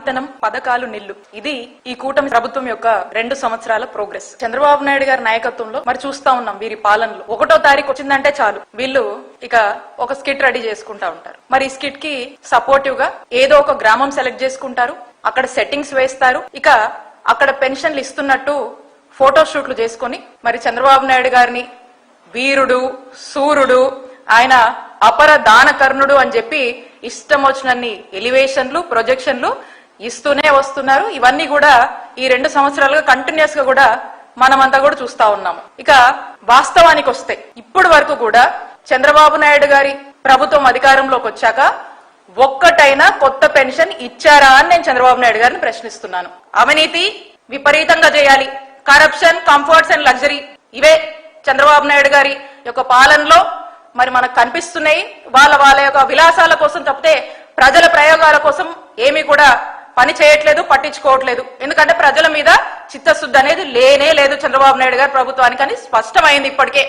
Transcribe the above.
విత్తనం పథకాలు నిల్లు. ఇది ఈ కూటమి ప్రభుత్వం యొక్క 2 సంవత్సరాల ప్రోగ్రెస్. చంద్రబాబు నాయుడు గారి నాయకత్వంలో మరి చూస్తా ఉన్నాం వీరి పాలనలో 1వ తారీఖు వచ్చిందంటే చాలు వీళ్ళు ఇక ఒక స్కిట్ రెడీ చేసుకుంటా ఉంటారు. మరి ఈ స్కిట్ కి సపోర్టివ్ గా ఏదో ఒక గ్రామం సెలెక్ట్ చేసుకుంటారు, అక్కడ సెట్టింగ్స్ వేస్తారు, ఇక అక్కడ పెన్షన్లు ఇస్తున్నట్టు ఫోటో షూట్లు చేసుకుని మరి చంద్రబాబు నాయుడు గారిని వీరుడు సూర్యుడు ఆయన అపర దానకర్ణుడు అని చెప్పి ఇష్టం వచ్చినన్ని ఎలివేషన్లు ప్రొజెక్షన్లు ఇస్తూనే వస్తున్నారు. ఇవన్నీ కూడా ఈ 2 సంవత్సరాలుగా కంటిన్యూస్ గా కూడా మనమంతా కూడా చూస్తా ఉన్నాము. ఇక వాస్తవానికి వస్తే ఇప్పటి వరకు కూడా చంద్రబాబు నాయుడు గారి ప్రభుత్వం అధికారంలోకి వచ్చాక ఒక్కటైనా కొత్త పెన్షన్ ఇచ్చారా అని నేను చంద్రబాబు నాయుడు గారిని ప్రశ్నిస్తున్నాను. అవినీతి విపరీతంగా చేయాలి, కరప్షన్, కంఫర్ట్స్ అండ్ లగ్జరీ ఇవే చంద్రబాబు నాయుడు గారి యొక్క పాలనలో మరి మనకు కనిపిస్తున్నాయి. వాళ్ళ యొక్క విలాసాల కోసం తప్పితే ప్రజల ప్రయోగాల కోసం ఏమీ కూడా పని చేయట్లేదు, పట్టించుకోవట్లేదు. ఎందుకంటే ప్రజల మీద చిత్తశుద్ధి అనేది లేనే లేదు చంద్రబాబు నాయుడు గారి ప్రభుత్వానికి అని స్పష్టమైంది ఇప్పటికే.